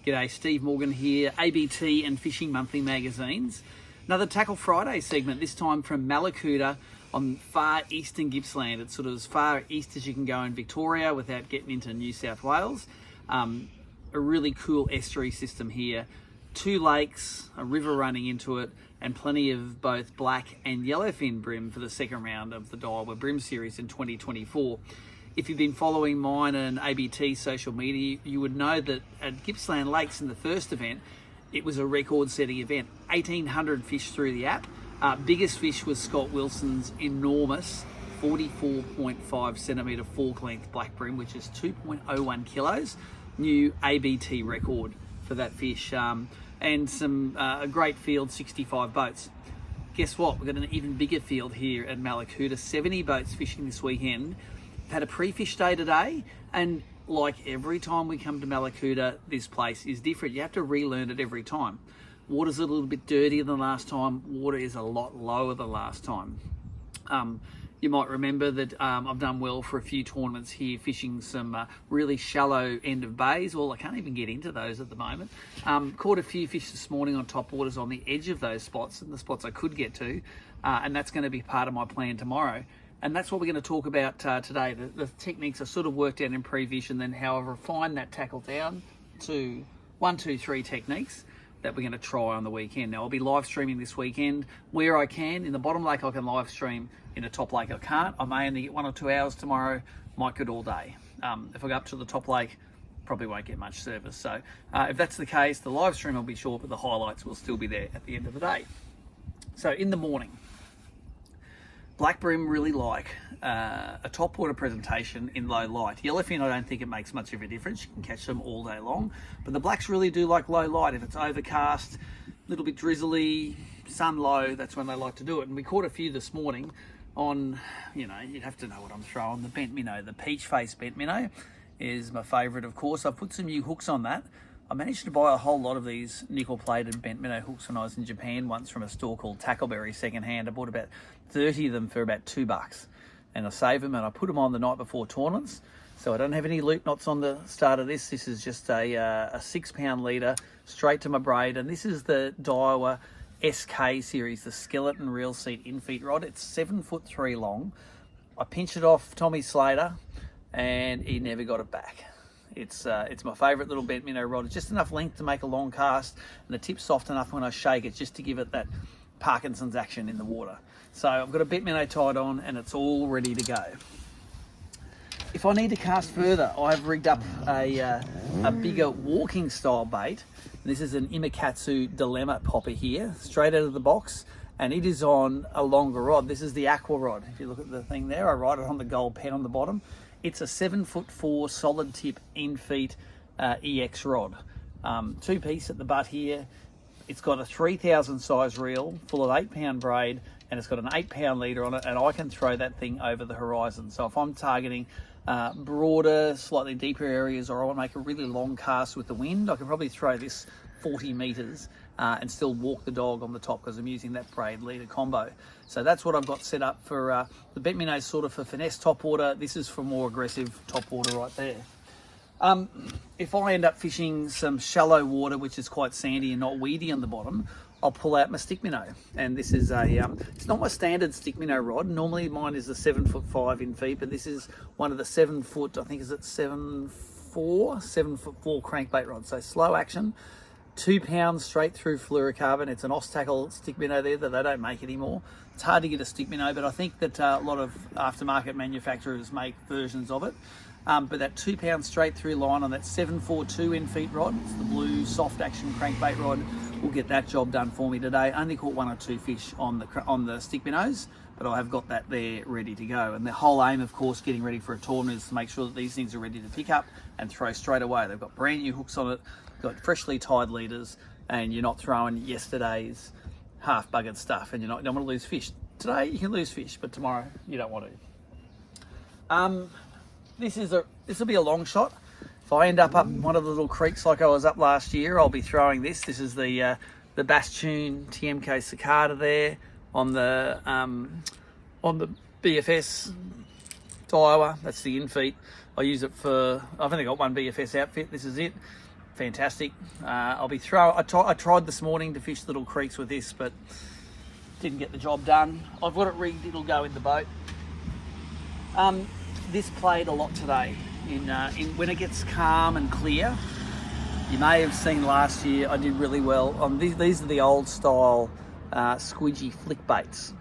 G'day, Steve Morgan here, ABT and Fishing Monthly magazines. Another Tackle Friday segment, this time from Mallacoota on far eastern Gippsland. It's sort of as far east as you can go in Victoria without getting into New South Wales. A really cool estuary system here. 2 lakes, a river running into it, and plenty of both black and yellowfin bream for the second round of the Daiwa Bream Series in 2024. If you've been following mine and ABT social media, you would know that at Gippsland Lakes in the first event, it was a record-setting event. 1,800 fish through the app. Biggest fish was Scott Wilson's enormous 44.5 centimetre fork length black bream, which is 2.01 kilos. New ABT record for that fish. And a great field, 65 boats. Guess what? We've got an even bigger field here at Mallacoota. 70 boats fishing this weekend. Had a pre-fish day today, and like every time we come to Mallacoota, this place is different. You have to relearn it every time. Water's a little bit dirtier than last time. Water is a lot lower than last time. You might remember that I've done well for a few tournaments here, fishing some really shallow end of bays. Well, I can't even get into those at the moment. Caught a few fish this morning on top waters on the edge of those spots, and the spots I could get to, and that's going to be part of my plan tomorrow. And that's what we're going to talk about today. The techniques I sort of worked out in pre-fish, and then how I've refined that tackle down to 1, 2, 3 techniques that we're going to try on the weekend. Now, I'll be live streaming this weekend where I can. In the bottom lake, I can live stream. In the top lake, I can't. I may only get 1 or 2 hours tomorrow. Might get all day. If I go up to the top lake, probably won't get much service. So if that's the case, the live stream will be short, but the highlights will still be there at the end of the day. So in the morning, black bream really like a top water presentation in low light. Yellowfin, I don't think it makes much of a difference. You can catch them all day long. But the blacks really do like low light. If it's overcast, a little bit drizzly, sun low, that's when they like to do it. And we caught a few this morning on, you'd have to know what I'm throwing. The bent minnow, the peach face bent minnow is my favourite, of course. I've put some new hooks on that. I managed to buy a whole lot of these nickel-plated bent minnow hooks when I was in Japan once from a store called Tackleberry secondhand. I bought about 30 of them for about $2, and I save them and I put them on the night before tournaments. So I don't have any loop knots on the start of this. This is just a 6-pound leader straight to my braid, and this is the Daiwa SK series, the skeleton reel seat in-feet rod. It's 7'3" long. I pinched it off Tommy Slater, and he never got it back. It's my favourite little bent minnow rod. It's just enough length to make a long cast, and the tip's soft enough when I shake it just to give it that Parkinson's action in the water. So I've got a bent minnow tied on, and it's all ready to go. If I need to cast further, I've rigged up a bigger walking style bait. This is an Imakatsu Dilemma popper here, straight out of the box, and it is on a longer rod. This is the aqua rod. If you look at the thing there, I write it on the gold pen on the bottom. It's a 7'4" solid tip in-feet EX rod. 2-piece at the butt here. It's got a 3,000 size reel full of 8-pound braid, and it's got an 8-pound leader on it, and I can throw that thing over the horizon. So if I'm targeting broader, slightly deeper areas, or I want to make a really long cast with the wind, I can probably throw this 40 metres and still walk the dog on the top because I'm using that braid leader combo. So that's what I've got set up for the bent minnow, sort of for finesse top water. This is for more aggressive top water right there. If I end up fishing some shallow water, which is quite sandy and not weedy on the bottom, I'll pull out my stick minnow. And this is it's not my standard stick minnow rod. Normally mine is a 7'5" in feet, but this is one of the 7 foot, I think is it 7'4" crankbait rods. So slow action, 2 pounds straight through fluorocarbon. It's an Ostackle stick minnow there that they don't make anymore. It's hard to get a stick minnow, but I think that a lot of aftermarket manufacturers make versions of it. But that 2 pound straight through line on that 742 in feet rod, it's the blue soft action crankbait rod, will get that job done for me today. Only caught 1 or 2 fish on the stick minnows, but I have got that there ready to go. And the whole aim, of course, getting ready for a tournament is to make sure that these things are ready to pick up and throw straight away. They've got brand new hooks on it, got freshly tied leaders, and you're not throwing yesterday's half buggered stuff, and you don't want to lose fish. Today you can lose fish, but tomorrow you don't want to. This will be a long shot. If I end up one of the little creeks like I was up last year, I'll be throwing this. This is the Bastoon TMK Cicada there on the BFS Daiwa. That's the in feet. I use it for, I've only got one BFS outfit. This is it. fantastic. I tried this morning to fish little creeks with this, but didn't get the job done. I've got it rigged, it'll go in the boat. This played a lot today. In when it gets calm and clear, you may have seen last year I did really well on these are the old style squidgy flick baits.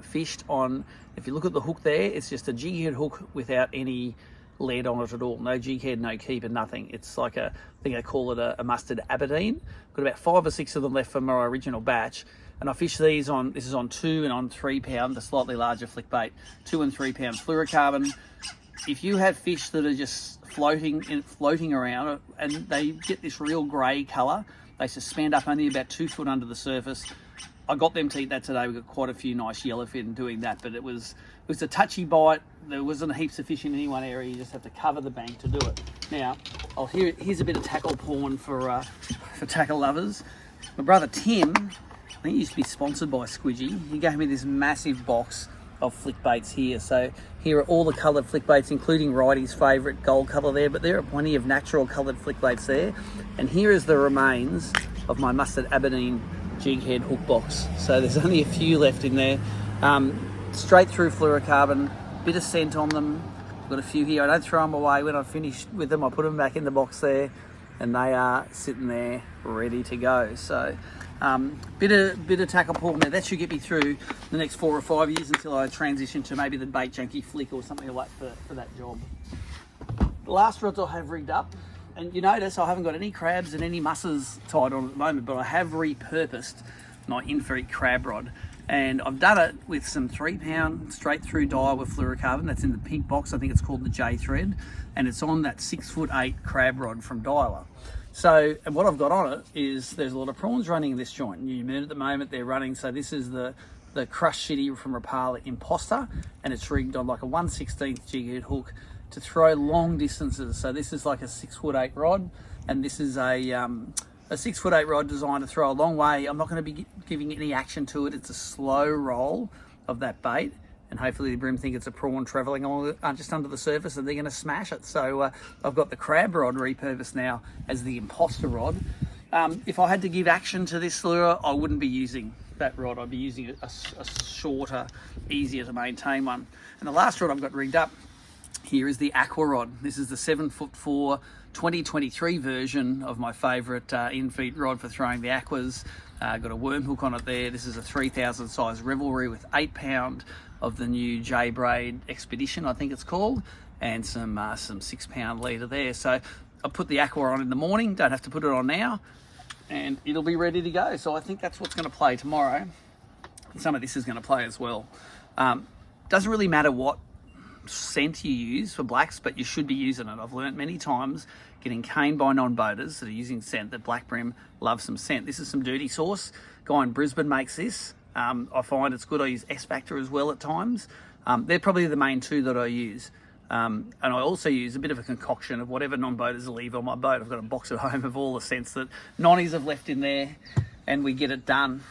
Fished on, if you look at the hook there, it's just a jig head hook without any lead on it at all. No jig head, no keeper, nothing. It's like I think they call it a mustard Aberdeen. Got about 5 or 6 of them left from my original batch. And I fish these on, this is on 2 and on 3 pound, the slightly larger flick bait, 2 and 3 pound fluorocarbon. If you have fish that are just floating around and they get this real grey colour, they suspend up only about 2 foot under the surface. I got them to eat that today. We got quite a few nice yellowfin doing that, but it was a touchy bite. There wasn't heaps of fish in any one area. You just have to cover the bank to do it. Now, here's a bit of tackle porn for tackle lovers. My brother Tim, I think he used to be sponsored by Squidgy. He gave me this massive box of flick baits here. So here are all the coloured flick baits, including Righty's favourite gold colour there, but there are plenty of natural coloured flick baits there. And here is the remains of my mustard Aberdeen jig head hook box. So there's only a few left in there. Straight through fluorocarbon, bit of scent on them. Got a few here. I don't throw them away. When I've finished with them, I put them back in the box there, and they are sitting there ready to go. So bit of tackle porn there. That should get me through the next 4 or 5 years until I transition to maybe the bait junkie flick or something like for that job. The last rods I have rigged up, and you notice I haven't got any crabs and any mussers tied on at the moment, but I have repurposed my infrared crab rod. And I've done it with some 3 pound straight through dye with fluorocarbon. That's in the pink box. I think it's called the J thread. And it's on that 6'8" crab rod from Dialer. So, and what I've got on it is there's a lot of prawns running in this joint. New Moon at the moment, they're running. So this is the Crush City from Rapala Imposter. And it's rigged on like a 1/16 jig head hook to throw long distances. So this is like a 6'8" rod. And this is a 6'8" rod designed to throw a long way. I'm not going to be giving any action to it. It's a slow roll of that bait, and hopefully the bream think it's a prawn travelling along just under the surface, and they're going to smash it. So I've got the crab rod repurposed now as the imposter rod. If I had to give action to this lure, I wouldn't be using that rod. I'd be using a shorter, easier to maintain one. And the last rod I've got rigged up here is the Aqua Rod. This is the 7'4" 2023 version of my favourite in-feed rod for throwing the aquas. Got a worm hook on it there. This is a 3000 size Revelry with 8 pound of the new J-Braid Expedition, I think it's called, and some 6 pound leader there. So I put the Aqua on in the morning, don't have to put it on now, and it'll be ready to go. So I think that's what's going to play tomorrow. Some of this is going to play as well. Doesn't really matter what scent you use for blacks, but you should be using it. I've learnt many times getting caned by non-boaters that are using scent that black bream love some scent. This is some dirty sauce. Guy in Brisbane makes this. I find it's good. I use S-Factor as well at times. They're probably the main two that I use. And I also use a bit of a concoction of whatever non-boaters leave on my boat. I've got a box at home of all the scents that nonnies have left in there, and we get it done.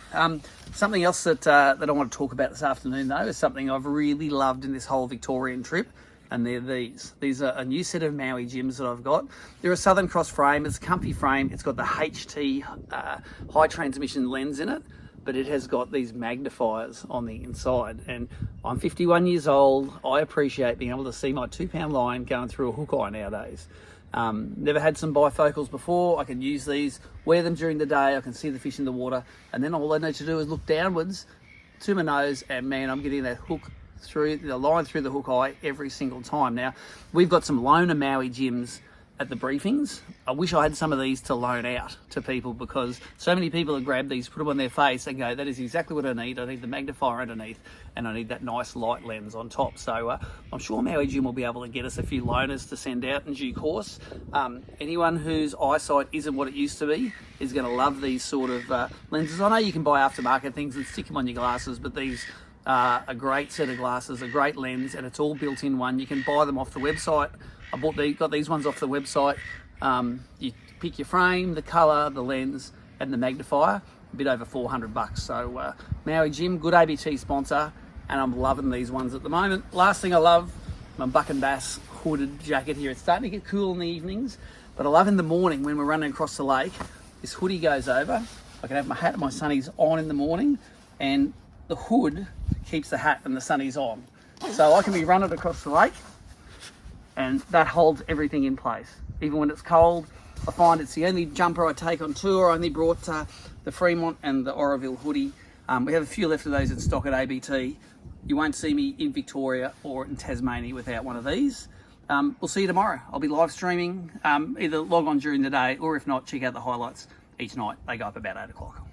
Something else that I want to talk about this afternoon, though, is something I've really loved in this whole Victorian trip, and they're these. These are a new set of Maui Jims that I've got. They're a Southern Cross frame. It's a comfy frame. It's got the HT high transmission lens in it, but it has got these magnifiers on the inside. And I'm 51 years old. I appreciate being able to see my 2 pound line going through a hook eye nowadays. Never had some bifocals before. I can use these, wear them during the day. I can see the fish in the water, and then all I need to do is look downwards to my nose, and man, I'm getting that hook through the line through the hook eye every single time. Now, we've got some loaner Maui Jims at the briefings. I wish I had some of these to loan out to people, because so many people have grabbed these, put them on their face and go, that is exactly what I need. I need the magnifier underneath, and I need that nice light lens on top. So I'm sure Maui Jim will be able to get us a few loaners to send out in due course. Anyone whose eyesight isn't what it used to be is going to love these sort of lenses. I know you can buy aftermarket things and stick them on your glasses, but these are a great set of glasses, a great lens, and it's all built in one. You can buy them off the website. Got these ones off the website. You pick your frame, the colour, the lens, and the magnifier. A bit over $400. So Maui Jim, good ABT sponsor, and I'm loving these ones at the moment. Last thing I love my Buck and Bass hooded jacket here. It's starting to get cool in the evenings, but I love in the morning when we're running across the lake, this hoodie goes over. I can have my hat and my sunnies on in the morning, and the hood keeps the hat and the sunnies on. So I can be running across the lake, and that holds everything in place. Even when it's cold, I find it's the only jumper I take on tour. I only brought the Fremont and the Oroville hoodie. We have a few left of those in stock at ABT. You won't see me in Victoria or in Tasmania without one of these. We'll see you tomorrow. I'll be live streaming. Either log on during the day, or if not, check out the highlights each night. They go up about 8 o'clock.